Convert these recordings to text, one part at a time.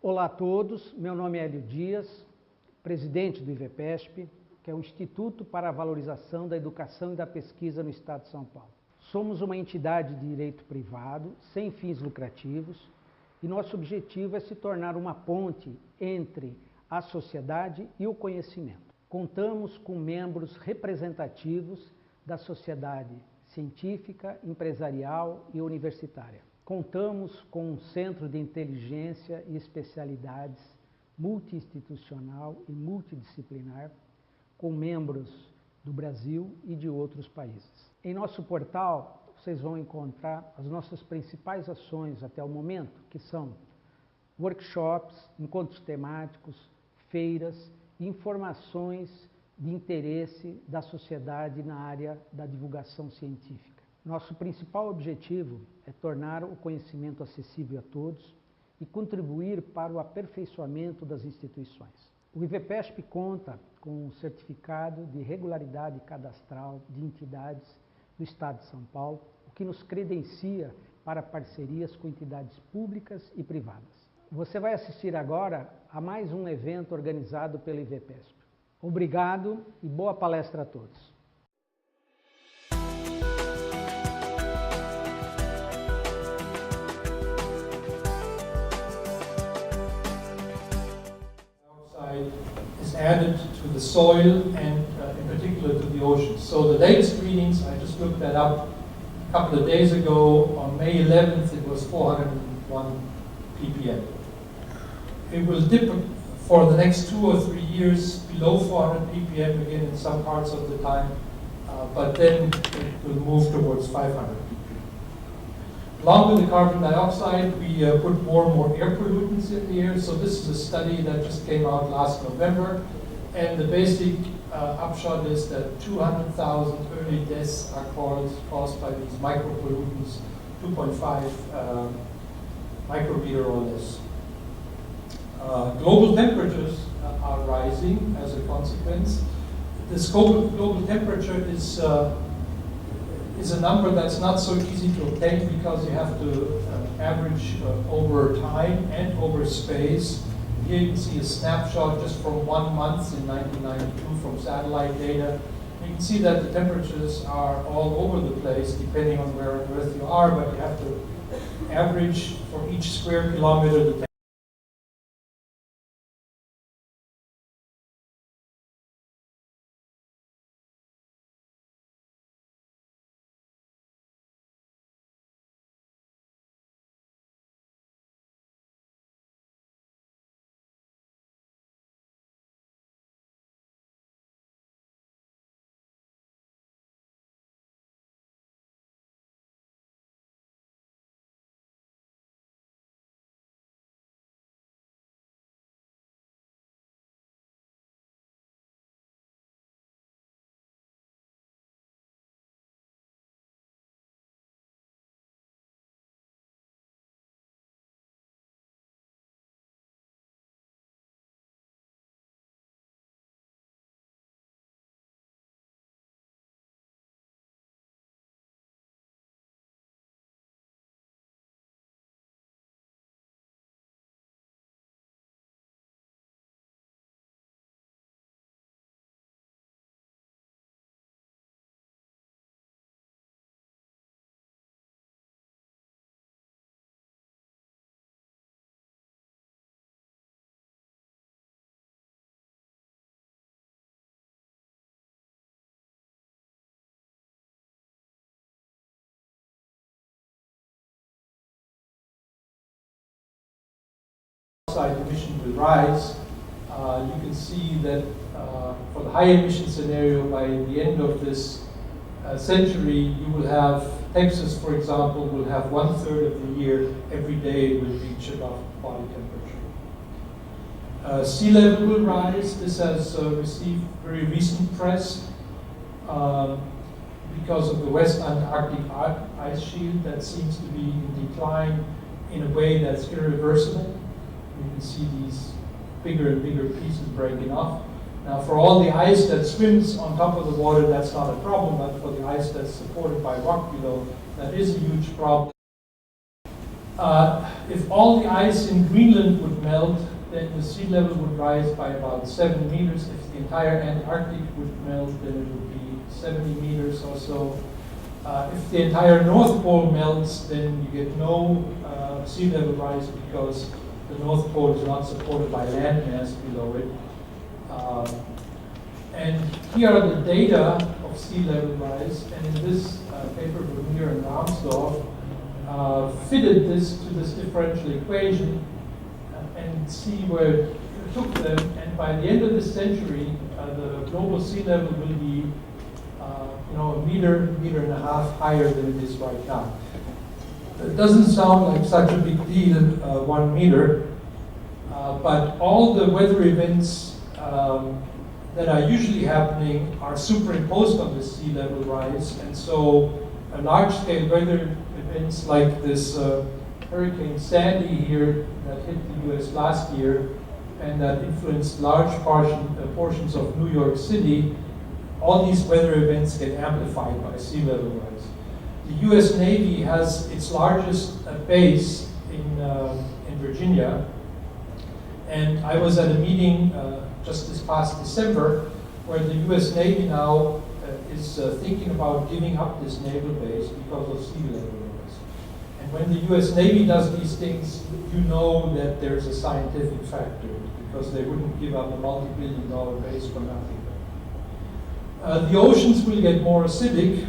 Olá a todos, meu nome é Hélio Dias, presidente do IVPESP, que é o Instituto para a Valorização da Educação e da Pesquisa no Estado de São Paulo. Somos uma entidade de direito privado, sem fins lucrativos, e nosso objetivo é se tornar uma ponte entre a sociedade e o conhecimento. Contamos com membros representativos da sociedade científica, empresarial e universitária. Contamos com um centro de inteligência e especialidades multi-institucional e multidisciplinar, com membros do Brasil e de outros países. Em nosso portal, vocês vão encontrar as nossas principais ações até o momento, que são workshops, encontros temáticos, feiras e informações de interesse da sociedade na área da divulgação científica. Nosso principal objetivo é tornar o conhecimento acessível a todos e contribuir para o aperfeiçoamento das instituições. O IVPESP conta com um certificado de regularidade cadastral de entidades do Estado de São Paulo, o que nos credencia para parcerias com entidades públicas e privadas. Você vai assistir agora a mais um evento organizado pelo IVPESP. Obrigado e boa palestra a todos. Is added to the soil and in particular to the oceans. So the latest readings, I just looked that up a couple of days ago. On May 11th, it was 401 ppm. It will dip for the next 2 or 3 years below 400 ppm again in some parts of the time, but then it will move towards 500 ppm. Along with the carbon dioxide, we put more and more air pollutants in the air. So this is a study that just came out last November. And the basic upshot is that 200,000 early deaths are caused by these micropollutants, 2.5 micrometer or less. Global temperatures are rising as a consequence. This global temperature is a number that's not so easy to obtain because you have to average over time and over space. Here you can see a snapshot just from 1 month in 1992 from satellite data. You can see that the temperatures are all over the place depending on where on Earth you are, but you have to average for each square kilometer the temperature. Emission will rise. You can see that for the high emission scenario, by the end of this century, you will have Texas, for example, will have 1/3 of the year every day will reach above body temperature. Sea level will rise. This has received very recent press because of the West Antarctic ice shield that seems to be in decline in a way that's irreversible. You can see these bigger and bigger pieces breaking off. Now, for all the ice that swims on top of the water, that's not a problem, but for the ice that's supported by rock below, that is a huge problem. If all the ice in Greenland would melt, then the sea level would rise by about 7 meters. If the entire Antarctic would melt, then it would be 70 meters or so. If the entire North Pole melts, then you get no sea level rise because the North Pole is not supported by land mass below it. And here are the data of sea level rise, and in this paper from here in Ramsdorf, fitted this to this differential equation and see where it took them. And by the end of this century, the global sea level will be, a meter and a half higher than it is right now. It doesn't sound like such a big deal, 1 meter, but all the weather events that are usually happening are superimposed on the sea level rise, and so large-scale weather events like this Hurricane Sandy here that hit the US last year and that influenced large portions of New York City, all these weather events get amplified by sea level rise. The US Navy has its largest base in Virginia, and I was at a meeting just this past December where the US Navy now is thinking about giving up this naval base because of sea level rise. And when the US Navy does these things, you know that there's a scientific factor because they wouldn't give up a multi-billion-dollar base for nothing. The oceans will get more acidic.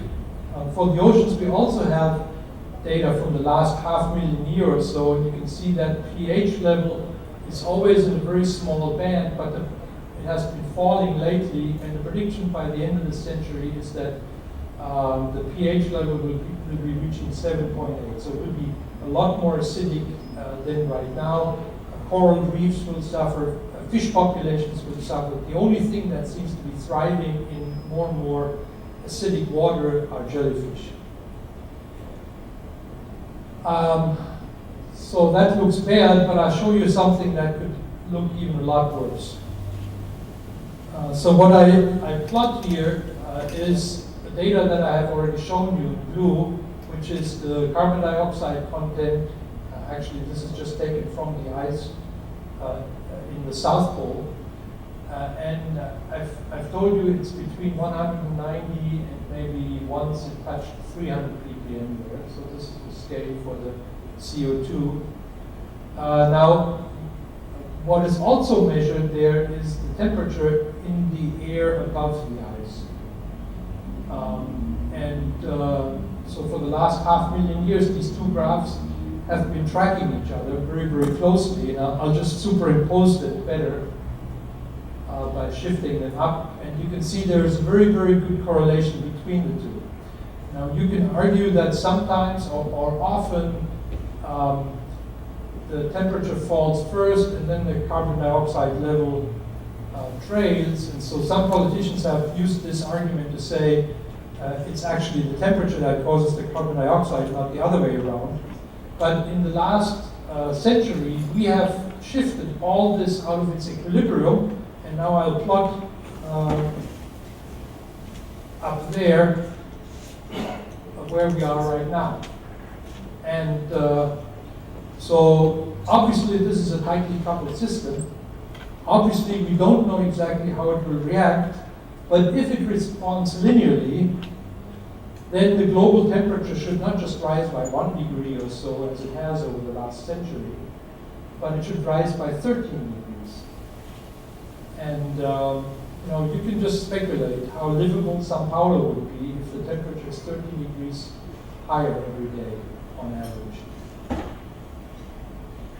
For the oceans, we also have data from the last 500,000 years or so, and you can see that pH level is always in a very small band, but it has been falling lately, and the prediction by the end of the century is that the pH level will be reaching 7.8, so it will be a lot more acidic than right now. Coral reefs will suffer, fish populations will suffer. The only thing that seems to be thriving in more and more acidic water are jellyfish. So that looks bad, but I'll show you something that could look even a lot worse. So what I plot here is the data that I have already shown you in blue, which is the carbon dioxide content. Actually, this is just taken from the ice in the South Pole. And I've told you it's between 190 and maybe once it touched 300 ppm there. So this is the scale for the CO2. Now, what is also measured there is the temperature in the air above the ice. So for the last 500,000 years, these two graphs have been tracking each other very, very closely. And I'll just superimpose it better by shifting them up. And you can see there's a very, very good correlation between the two. Now, you can argue that sometimes or often the temperature falls first and then the carbon dioxide level trails. And so some politicians have used this argument to say it's actually the temperature that causes the carbon dioxide, not the other way around. But in the last century, we have shifted all this out of its equilibrium. And now I'll plot up there where we are right now. And so obviously this is a tightly coupled system. Obviously we don't know exactly how it will react, but if it responds linearly, then the global temperature should not just rise by 1 degree or so as it has over the last century, but it should rise by 13 degrees. And you can just speculate how livable São Paulo would be if the temperature is 13 degrees higher every day on average.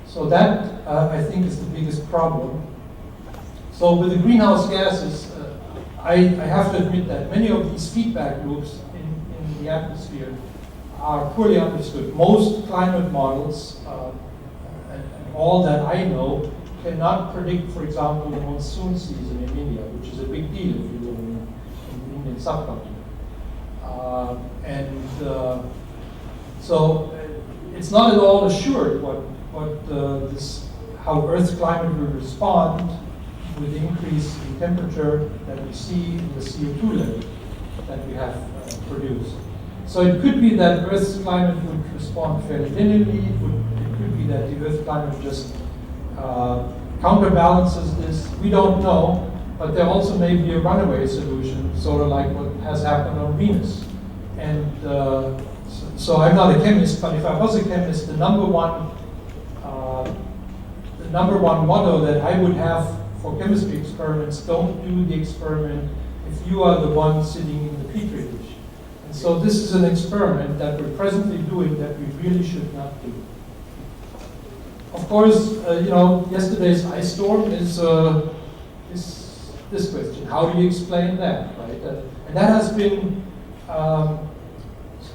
So that, I think, is the biggest problem. So with the greenhouse gases, I have to admit that many of these feedback loops in the atmosphere are poorly understood. Most climate models, and all that I know, cannot predict, for example, the monsoon season in India, which is a big deal if you live in the Indian subcontinent. So it's not at all assured how Earth's climate will respond with the increase in temperature that we see in the CO2 level that we have produced. So it could be that Earth's climate would respond fairly linearly, it would be that the Earth climate just counterbalances this. We don't know, but there also may be a runaway solution, sort of like what has happened on Venus. And so I'm not a chemist, but if I was a chemist, the number one motto that I would have for chemistry experiments: don't do the experiment if you are the one sitting in the petri dish. And so this is an experiment that we're presently doing that we really should not do. Of course, yesterday's ice storm is this question: how do you explain that, right? And that has been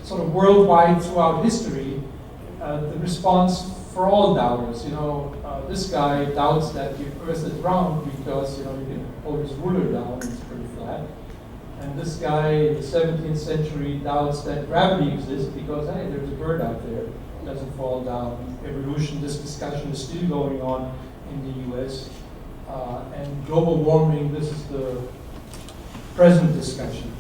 sort of worldwide throughout history. The response for all doubters, this guy doubts that the Earth is round because you can hold his ruler down; it's pretty flat. And this guy in the 17th century doubts that gravity exists because, hey, there's a bird out there. It doesn't fall down. Evolution, this discussion is still going on in the US. And global warming, this is the present discussion.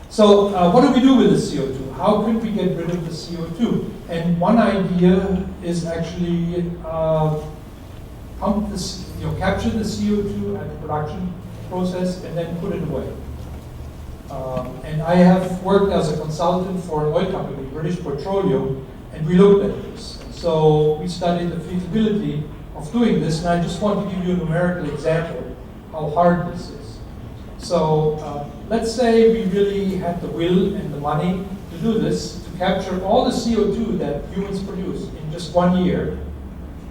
So what do we do with the CO2? How can we get rid of the CO2? And one idea is actually capture the CO2 at the production process and then put it away. And I have worked as a consultant for an oil company, British Petroleum, and we looked at this. And so we studied the feasibility of doing this, and I just want to give you a numerical example how hard this is. So let's say we really had the will and the money to do this, to capture all the CO2 that humans produce in just 1 year,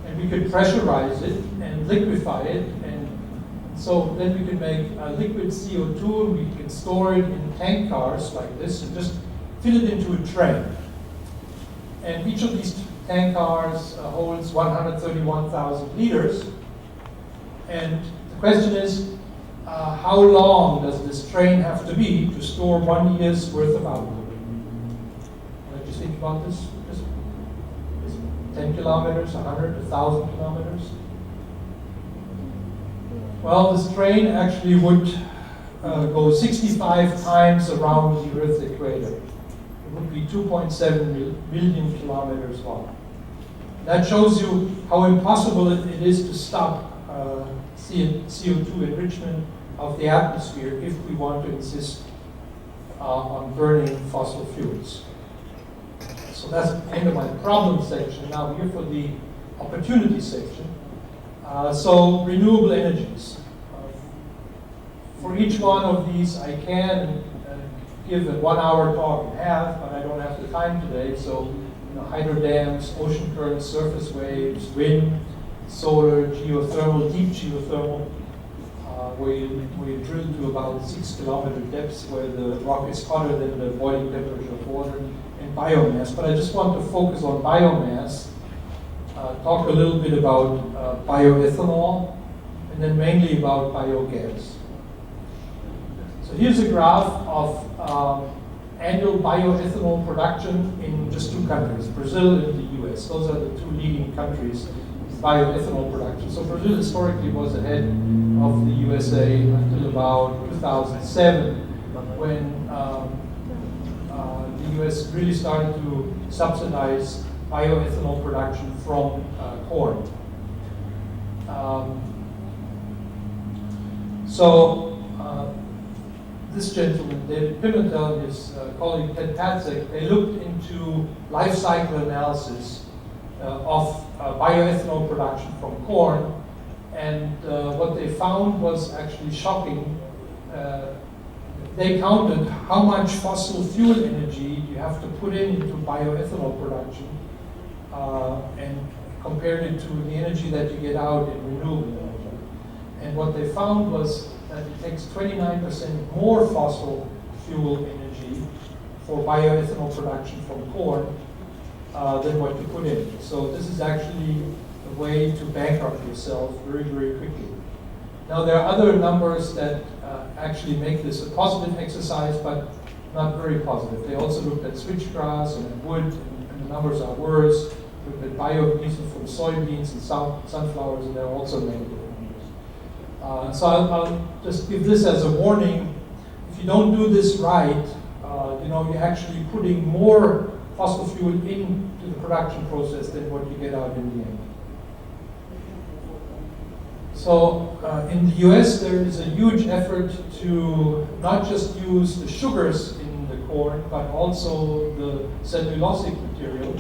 and we could pressurize it and liquefy it, and so then we can make liquid CO2, and we can store it in tank cars like this, and just fill it into a train. And each of these tank cars holds 131,000 liters. And the question is, how long does this train have to be to store 1 year's worth of output? What do you think about this? 10 kilometers, 100, 1,000 kilometers? Well, this train actually would go 65 times around the Earth's equator. It would be 2.7 million kilometers long. That shows you how impossible it is to stop CO2 enrichment of the atmosphere if we want to insist on burning fossil fuels. So that's the end of my problem section. Now here for the opportunity section. So renewable energies. For each one of these, I can give a 1 hour talk and a half, but I don't have the time today. So hydro dams, ocean currents, surface waves, wind, solar, geothermal, deep geothermal, where you drill to about 6 kilometer depths, where the rock is hotter than the boiling temperature of water, and biomass. But I just want to focus on biomass, talk a little bit about bioethanol, and then mainly about biogas. So here's a graph of annual bioethanol production in just 2 countries, Brazil and the US. Those are the 2 leading countries in bioethanol production. So Brazil historically was ahead of the USA until about 2007, when the US really started to subsidize bioethanol production from corn. This gentleman, David Pimentel, and his colleague Ted Patzek, they looked into life cycle analysis of bioethanol production from corn, and what they found was actually shocking. They counted how much fossil fuel energy you have to put into bioethanol production and compared it to the energy that you get out in renewable energy. And what they found was that it takes 29% more fossil fuel energy for bioethanol production from corn than what you put in. So this is actually a way to bankrupt yourself very, very quickly. Now there are other numbers that actually make this a positive exercise, but not very positive. They also looked at switchgrass and at wood, and the numbers are worse. Looked at biodiesel from soybeans and sunflowers, and they're also negative. So I'll just give this as a warning. If you don't do this right, you're actually putting more fossil fuel into the production process than what you get out in the end. So in the US, there is a huge effort to not just use the sugars in the corn, but also the cellulosic material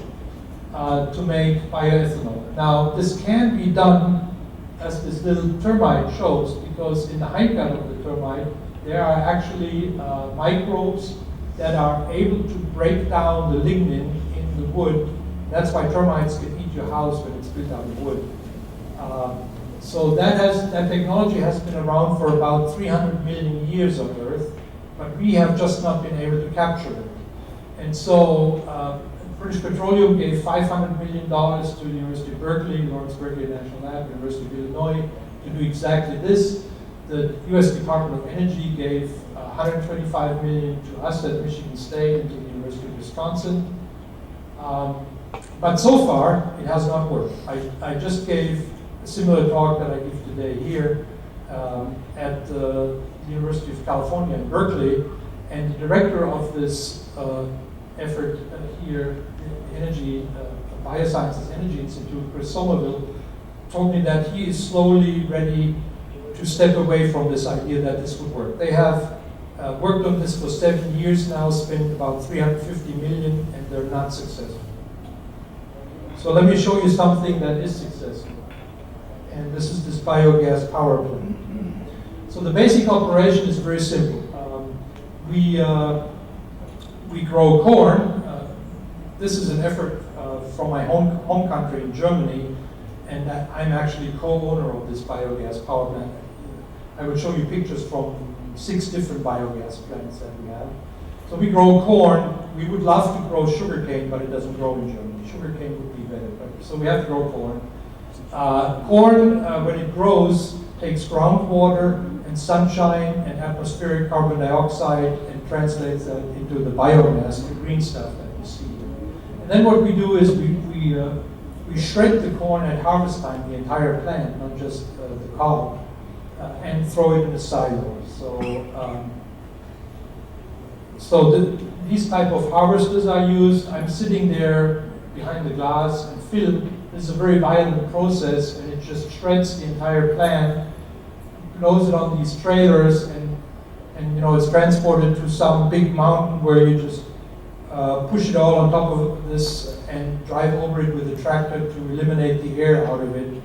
to make bioethanol. Now, this can be done, as this little termite shows, because in the hindgut of the termite, there are actually microbes that are able to break down the lignin in the wood. That's why termites can eat your house when it's built out of wood. So that technology has been around for about 300 million years on Earth, but we have just not been able to capture it. And so British Petroleum gave $500 million to the University of Berkeley, Lawrence Berkeley National Lab, University of Illinois, to do exactly this. The US Department of Energy gave $125 million to us at Michigan State and to the University of Wisconsin. But so far, it has not worked. I just gave a similar talk that I give today here at the University of California in Berkeley, and the director of this effort here, the Energy Biosciences Energy Institute, Chris Somerville, told me that he is slowly ready to step away from this idea that this would work. They have worked on this for 7 years now, spent about $350 million, and they're not successful. So let me show you something that is successful. And this is this biogas power plant. So the basic operation is very simple. We grow corn. This is an effort from my home country in Germany, and I'm actually co-owner of this biogas power plant. I will show you pictures from 6 different biogas plants that we have. So we grow corn. We would love to grow sugarcane, but it doesn't grow in Germany. Sugarcane would be better, so we have to grow corn. Corn, when it grows, takes groundwater and sunshine and atmospheric carbon dioxide and translates that into the biomass, the green stuff that you see here. And then what we do is we shred the corn at harvest time, the entire plant, not just the cob, and throw it in the silos. These type of harvesters are used. I'm sitting there behind the glass and film. This is a very violent process, and it just shreds the entire plant, loads it on these trailers, and it's transported to some big mountain where you just push it all on top of this and drive over it with a tractor to eliminate the air out of it.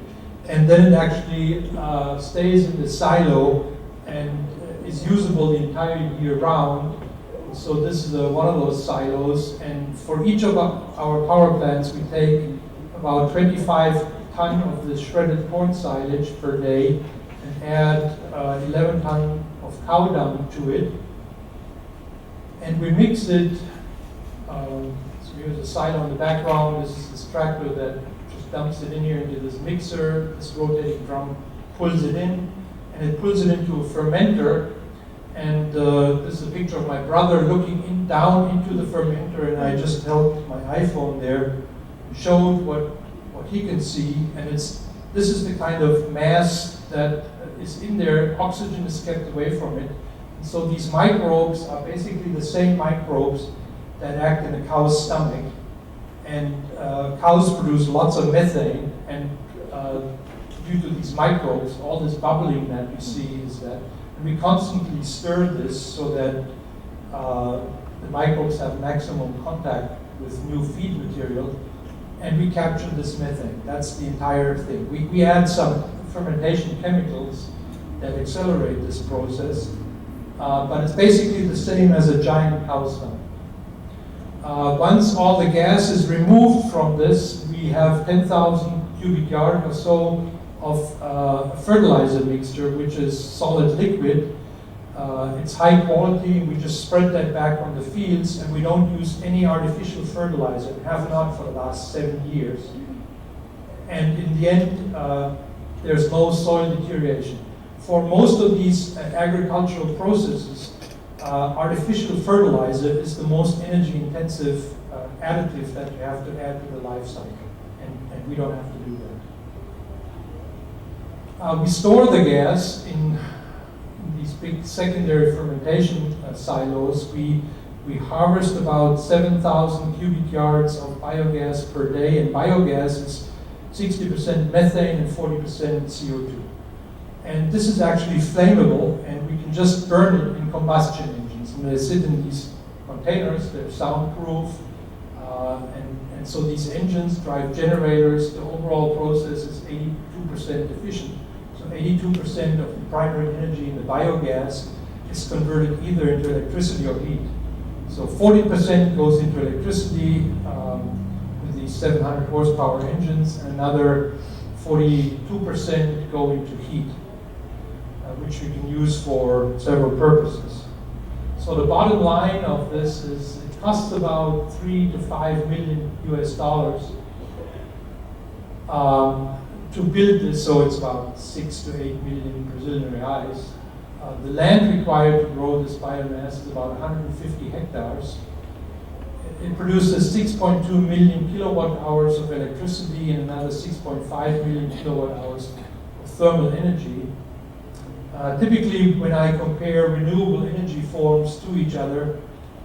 And then it actually stays in the silo and is usable the entire year round. So this is one of those silos, and for each of our power plants, we take about 25 tons of the shredded corn silage per day and add 11 tons of cow dung to it. And we mix it, so here's a silo in the background. This is this tractor that just dumps it in here into this mixer. This rotating drum pulls it in, and it pulls it into a fermenter. And this is a picture of my brother looking down into the fermenter, and I just held my iPhone there and showed what he can see. And this is the kind of mass that is in there. Oxygen is kept away from it. And so these microbes are basically the same microbes that act in a cow's stomach. And cows produce lots of methane, and due to these microbes, all this bubbling that you see is that. We constantly stir this so that the microbes have maximum contact with new feed material, and we capture this methane. That's the entire thing. We add some fermentation chemicals that accelerate this process, but it's basically the same as a giant cow's stomach. Once all the gas is removed from this, we have 10,000 cubic yards or so of fertilizer mixture, which is solid liquid. It's high quality, and we just spread that back on the fields, and we don't use any artificial fertilizer, and have not for the last 7 years. And in the end, there's no soil deterioration. For most of these agricultural processes, artificial fertilizer is the most energy intensive additive that you have to add to the life cycle, and we don't have to do that. We store the gas in these big secondary fermentation silos. We We harvest about 7,000 cubic yards of biogas per day, and biogas is 60% methane and 40% CO2. And this is actually flammable, and we can just burn it in combustion engines. And they sit in these containers, they're soundproof, and so these engines drive generators. The overall process is 82% efficient. So 82% of the primary energy in the biogas is converted either into electricity or heat. So 40% goes into electricity with these 700 horsepower engines, and another 42% go into heat, which we can use for several purposes. So the bottom line of this is it costs about $3 to $5 million US to build this, so it's about 6 to 8 million Brazilian reais. The land required to grow this biomass is about 150 hectares. It produces 6.2 million kilowatt hours of electricity and another 6.5 million kilowatt hours of thermal energy. Typically, when I compare renewable energy forms to each other,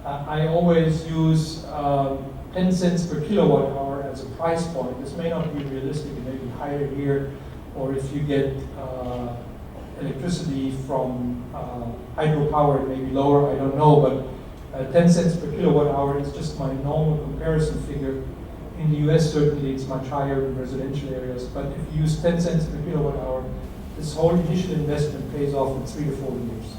I always use 10 cents per kilowatt hour as a price point. This may not be realistic, it may be higher here, or if you get electricity from hydropower, it may be lower, I don't know, but 10 cents per kilowatt hour is just my normal comparison figure. In the US, certainly it's much higher in residential areas, but if you use 10 cents per kilowatt hour, this whole initial investment pays off in 3 to 4 years.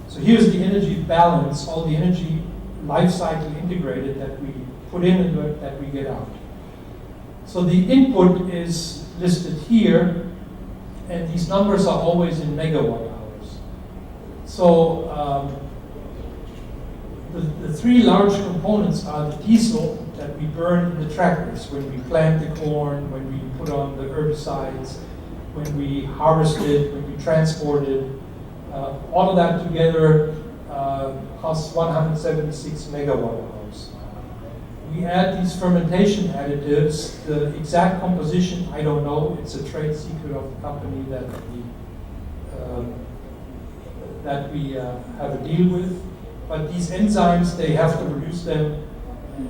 So here's the energy balance, all the energy life cycle integrated that we put in and that we get out. So the input is listed here, and these numbers are always in megawatt hours. So the three large components are the diesel that we burn in the tractors when we plant the corn, when we put on the herbicides, when we harvest it, when we transport it. All of that together costs 176 megawatt hours. We add these fermentation additives. The exact composition, I don't know. It's a trade secret of the company that we have a deal with. But these enzymes, they have to produce them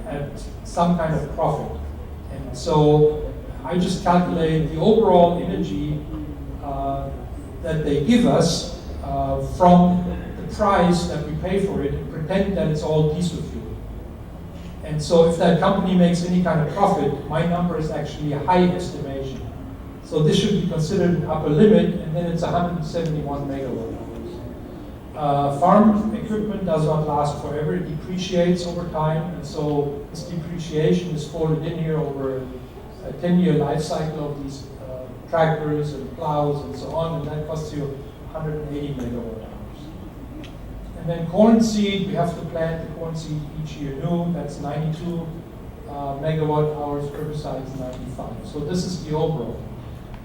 at some kind of profit. And so I just calculate the overall energy that they give us from the price that we pay for it, and pretend that it's all diesel fuel. And so if that company makes any kind of profit, my number is actually a high estimation. So this should be considered an upper limit, and then it's 171 megawatt hours. Farm equipment does not last forever, it depreciates over time, and so this depreciation is folded in here over a 10-year life cycle of these tractors and plows and so on, and that costs you 180 megawatt hours. And then corn seed, we have to plant the corn seed each year new, that's 92 megawatt hours, herbicides 95. So this is the overall.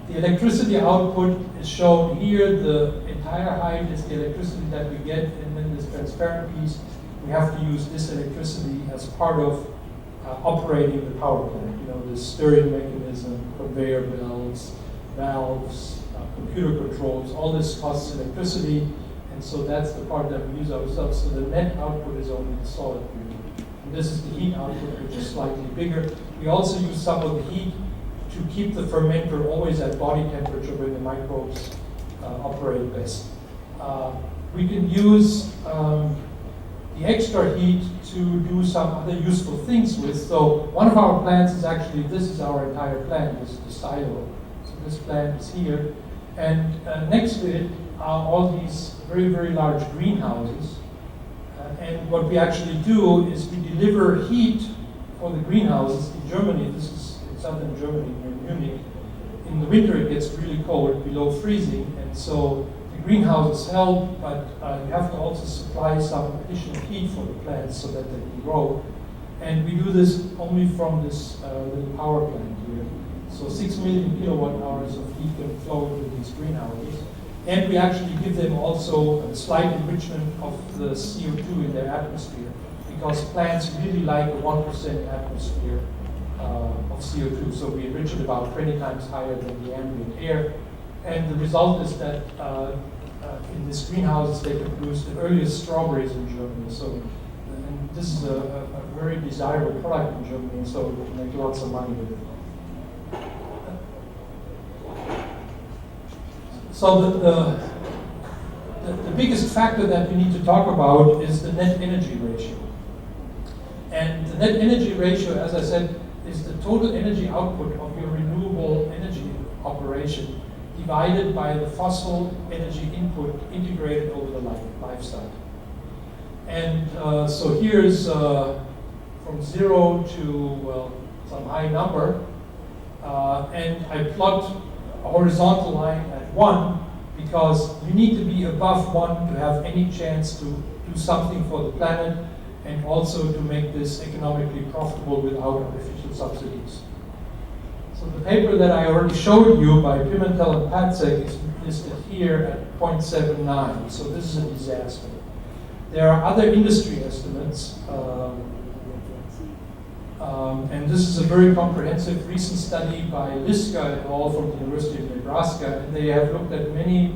The electricity output is shown here. The entire height is the electricity that we get, and then this transparent piece, we have to use this electricity as part of operating the power plant. You know, the steering mechanism, conveyor belts, valves, computer controls, all this costs electricity, and so that's the part that we use ourselves. So the net output is only the solid fuel. And this is the heat output, which is slightly bigger. We also use some of the heat to keep the fermenter always at body temperature when the microbes operate best. We can use the extra heat to do some other useful things with. So one of our plants is actually, this is our entire plant, this is the silo. So this plant is here. And next to it are all these very, very large greenhouses. And what we actually do is we deliver heat for the greenhouses in Germany. This is in southern Germany, near Munich. In the winter it gets really cold, below freezing, and so the greenhouses help, but you have to also supply some additional heat for the plants so that they can grow. And we do this only from this little power plant here. So 6 million kilowatt hours of heat can flow into these greenhouses. And we actually give them also a slight enrichment of the CO2 in their atmosphere, because plants really like a 1% atmosphere of CO2. So we enrich it about 20 times higher than the ambient air. And the result is that in these greenhouses, they can produce the earliest strawberries in Germany. So this is a very desirable product in Germany, so we make lots of money with it. So the biggest factor that we need to talk about is the net energy ratio. And the net energy ratio, as I said, is the total energy output of your renewable energy operation divided by the fossil energy input integrated over the life cycle. And so here's from 0 to, well, some high number. And I plot a horizontal line at 1 because you need to be above 1 to have any chance to do something for the planet and also to make this economically profitable without artificial subsidies. So the paper that I already showed you by Pimentel and Patzek is listed here at 0.79, so this is a disaster. There are other industry estimates, and this is a very comprehensive recent study by Liska et al. From the University of Nebraska, and they have looked at many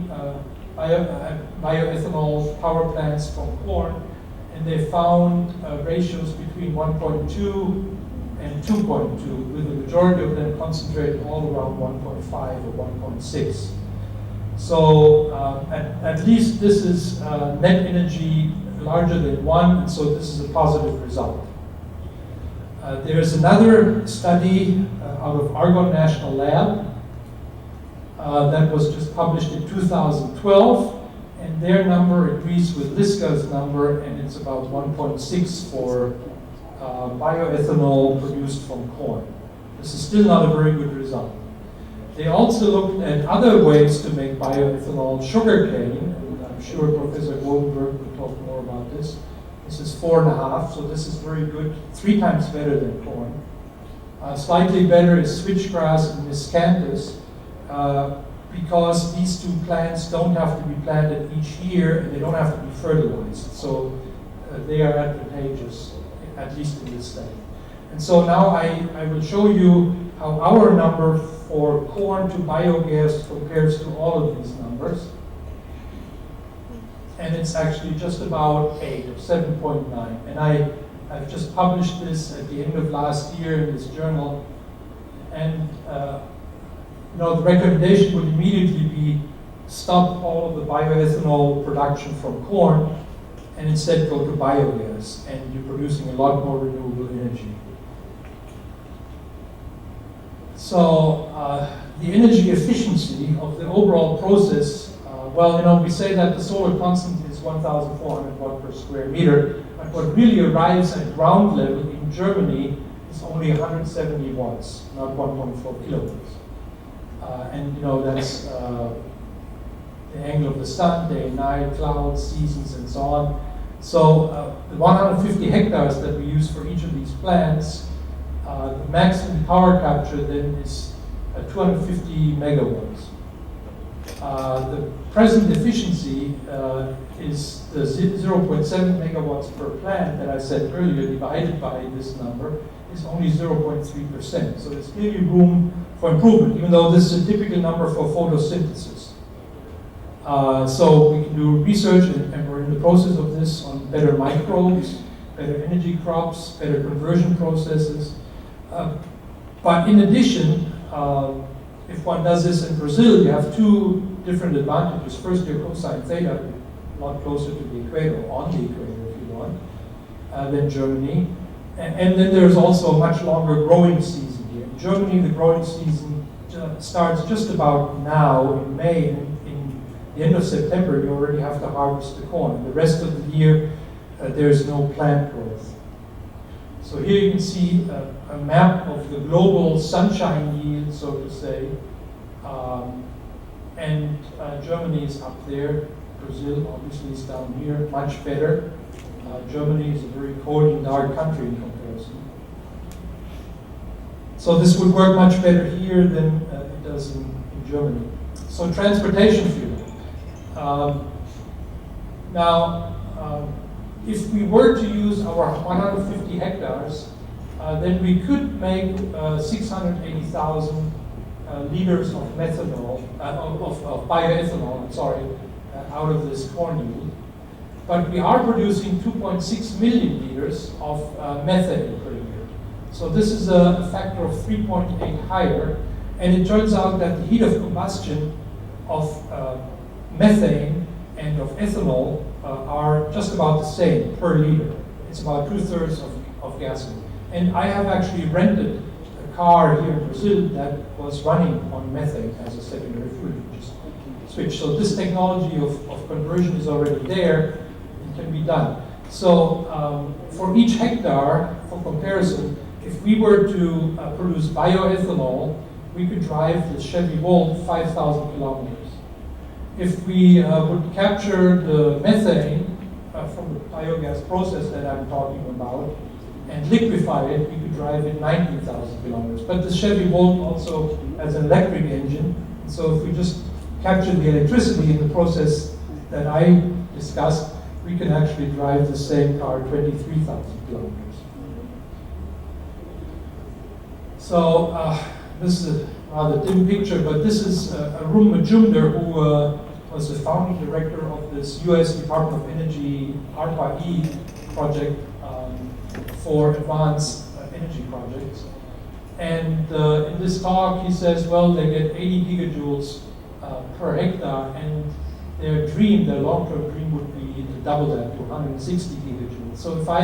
bioethanol power plants from corn, and they found ratios between 1.2 and 2.2, with the majority of them concentrated all around 1.5 or 1.6. So at least this is net energy larger than 1, and so this is a positive result. There is another study out of Argonne National Lab that was just published in 2012, and their number agrees with Liska's number, and it's about 1.6 for bioethanol produced from corn. This is still not a very good result. They also looked at other ways to make bioethanol, sugarcane, and I'm sure Professor Goldenberg will talk more about this. This is 4.5, so this is very good, 3 times better than corn. Slightly better is switchgrass and miscanthus, because these two plants don't have to be planted each year and they don't have to be fertilized. So they are advantageous, at least in this study. And so now I will show you how our number for corn to biogas compares to all of these numbers. And it's actually just about 8 or 7.9. And I've just published this at the end of last year in this journal. And the recommendation would immediately be stop all of the bioethanol production from corn and instead go to biogas, and you're producing a lot more renewable energy. So the energy efficiency of the overall process, we say that the solar constant is 1,400 watt per square meter, but what really arrives at ground level in Germany is only 170 watts, not 1.4 kilowatts. That's the angle of the sun, day and night, clouds, seasons, and so on. So the 150 hectares that we use for each of these plants, the maximum power capture then is 250 megawatts. The present efficiency is the 0.7 megawatts per plant that I said earlier, divided by this number, is only 0.3%. So there's clearly room for improvement, even though this is a typical number for photosynthesis. So we can do research, and we're in the process of this, on better microbes, better energy crops, better conversion processes. But in addition, if one does this in Brazil, you have 2 different advantages. First, your cosine theta, a lot closer to the equator, or on the equator if you want, than Germany. And then there's also a much longer growing season here. In Germany, the growing season starts just about now in May, and in the end of September, you already have to harvest the corn. The rest of the year, there's no plant growth. So here you can see a map of the global sunshine yield, so to say. And Germany is up there. Brazil obviously is down here, much better. Germany is a very cold and dark country in comparison. So this would work much better here than it does in Germany. So transportation fuel. If we were to use our 150 hectares, then we could make 680,000 liters of methanol, of bioethanol, out of this corn yield. but we are producing 2.6 million liters of methane per year. So this is a factor of 3.8 higher, and it turns out that the heat of combustion of methane and of ethanol are just about the same per liter. It's about 2/3 of gasoline. And I have actually rented a car here in Brazil that was running on methane as a secondary fuel. Just switch. So this technology of conversion is already there and can be done. So for each hectare, for comparison, if we were to produce bioethanol, we could drive the Chevy Volt 5,000 kilometers. If we would capture the methane from the biogas process that I'm talking about and liquefy it, we could drive it 19,000 kilometers. But the Chevy Volt also has an electric engine, so if we just capture the electricity in the process that I discussed, we can actually drive the same car 23,000 kilometers. So this is a rather dim picture, but this is Arun Majumdar, who was the founding director of this US Department of Energy ARPA-E project for advanced energy projects. And in this talk, he says, well, they get 80 gigajoules per hectare, and their dream, their long-term dream would be to double that to 160 gigajoules. So if I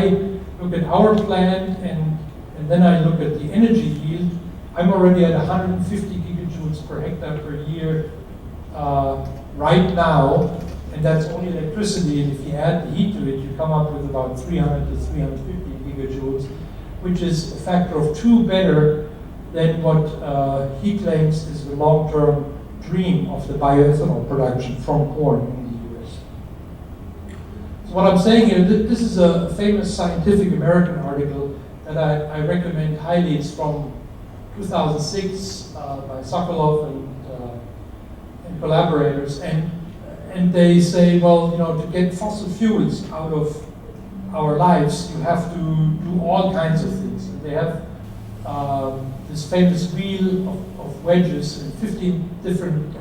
look at our plant and then I look at the energy yield, I'm already at 150 gigajoules per hectare per year right now, and that's only electricity, and if you add the heat to it, you come up with about 300 to 350 gigajoules, which is a factor of 2 better than what he claims is the long-term dream of the bioethanol production from corn in the US. So what I'm saying here, this is a famous Scientific American article that I recommend highly. It's from 2006 by Sokolov and collaborators, and they say, well, you know, to get fossil fuels out of our lives, you have to do all kinds of things. And they have this famous wheel of wedges, and 15 different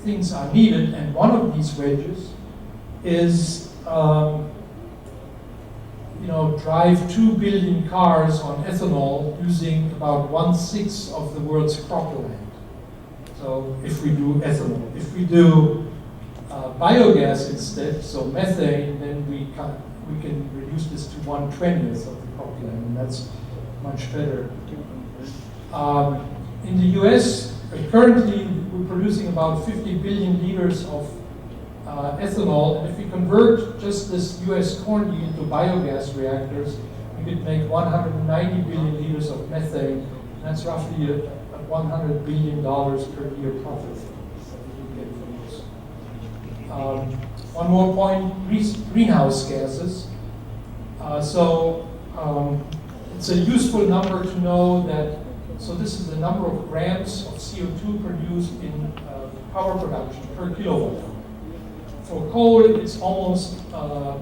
things are needed, and one of these wedges is drive 2 billion cars on ethanol using about 1/6 of the world's cropland. So if we do ethanol, if we do biogas instead, so methane, then we can reduce this to 1/20th of the cropland, and that's much better. In the US, currently we're producing about 50 billion liters of ethanol, and if we convert just this US corn yield to biogas reactors, we could make 190 billion liters of methane. That's roughly a $100 billion per year profit that we get from this. One more point, greenhouse gases. It's a useful number to know that, so this is the number of grams of CO2 produced in power production per kilowatt. For coal, it's almost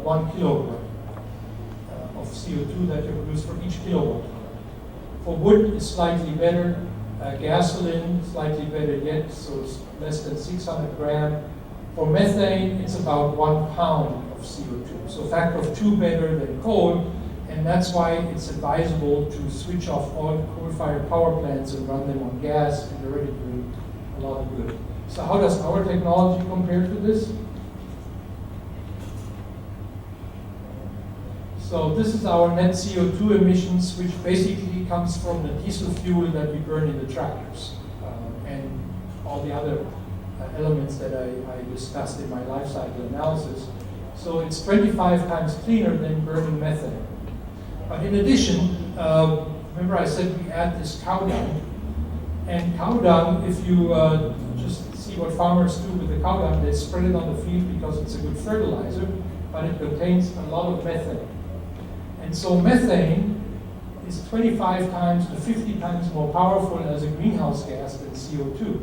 1 kilogram of CO2 that you produce for each kilowatt. For wood, it's slightly better. Gasoline, slightly better yet, so it's less than 600 grams. For methane, it's about 1 pound of CO2. So a factor of 2 better than coal, and that's why it's advisable to switch off all coal-fired power plants and run them on gas, and they're already doing a lot of good. So how does our technology compare to this? So this is our net CO2 emissions, which basically comes from the diesel fuel that we burn in the tractors and all the other elements that I discussed in my life cycle analysis. So it's 25 times cleaner than burning methane. But in addition, remember I said we add this cow dung, and cow dung, if you just see what farmers do with the cow dung, they spread it on the field because it's a good fertilizer, but it contains a lot of methane. And so methane is 25 times to 50 times more powerful as a greenhouse gas than CO2.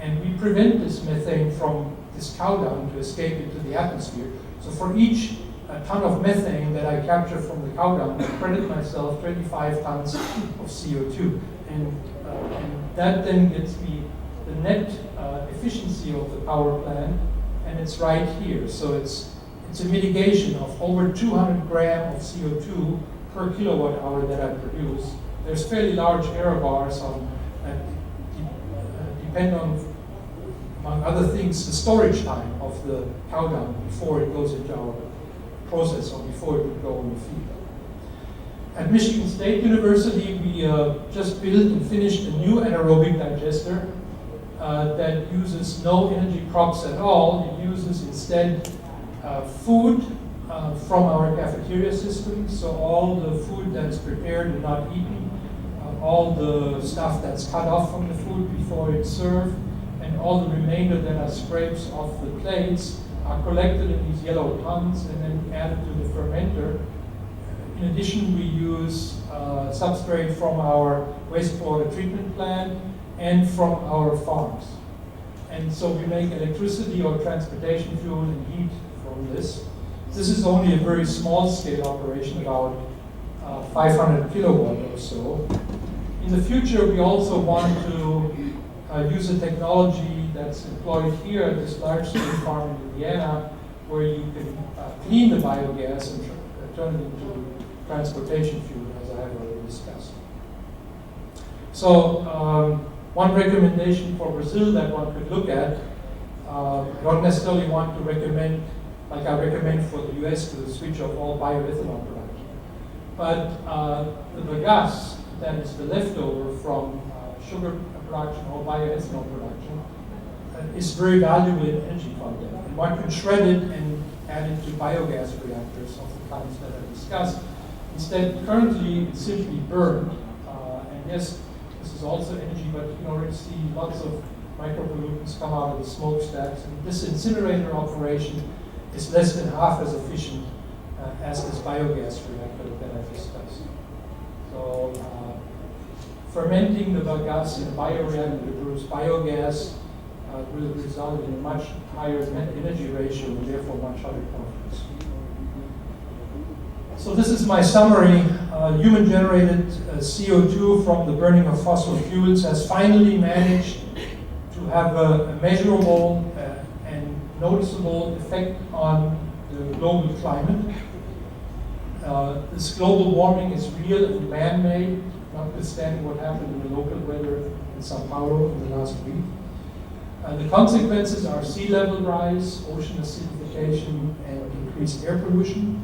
And we prevent this methane from this cow dung to escape into the atmosphere. So for each ton of methane that I capture from the cow dung, I credit myself 25 tons of CO2. And that then gets me the net efficiency of the power plant, and it's right here. So it's it's a mitigation of over 200 grams of CO2 per kilowatt hour that I produce. There's fairly large error bars on that depend on, among other things, the storage time of the cow dung before it goes into our process or before it would go in the field. At Michigan State University, we just built and finished a new anaerobic digester that uses no energy props at all. It uses instead food from our cafeteria system, so all the food that's prepared and not eaten, all the stuff that's cut off from the food before it's served, and all the remainder that are scrapes off the plates are collected in these yellow tons and then added to the fermenter. In addition, we use substrate from our wastewater treatment plant and from our farms. And so we make electricity or transportation fuel and heat from this. This is only a very small scale operation, about 500 kilowatt or so. In the future, we also want to use a technology that's employed here at this large scale farm in Indiana, where you can clean the biogas and turn it into transportation fuel, as I have already discussed. So one recommendation for Brazil that one could look at, I don't necessarily want to recommend, like I recommend for the US, to switch off all bioethanol production. But the bagasse, that is the leftover from sugar production or bioethanol production, is very valuable in energy content. And one can shred it and add it to biogas reactors of the kinds that I discussed. Instead, currently, it's simply burned. And yes, this is also energy, but you can already see lots of micropollutants come out of the smokestacks. And this incinerator operation is less than half as efficient as this biogas reactor that I discussed. So fermenting the bagasse in a bioreactor to produce biogas will result in a much higher net energy ratio and therefore much higher profits. So this is my summary. Human-generated CO2 from the burning of fossil fuels has finally managed to have a measurable and noticeable effect on the global climate. This global warming is real and man-made, notwithstanding what happened in the local weather in São Paulo in the last week. The consequences are sea level rise, ocean acidification, and increased air pollution.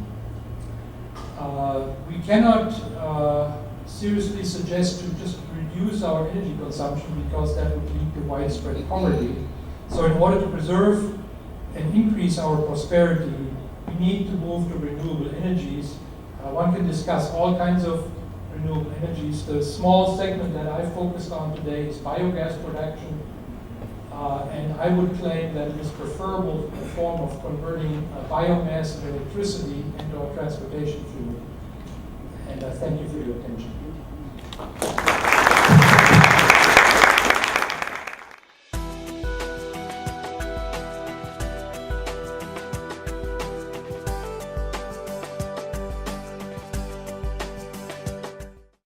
We cannot seriously suggest to just reduce our energy consumption because that would lead to widespread poverty. So in order to preserve and increase our prosperity, we need to move to renewable energies. One can discuss all kinds of renewable energies. The small segment that I focused on today is biogas production. And I would claim that it is preferable in the form of converting biomass and electricity into our transportation fuel. And I thank you for your attention.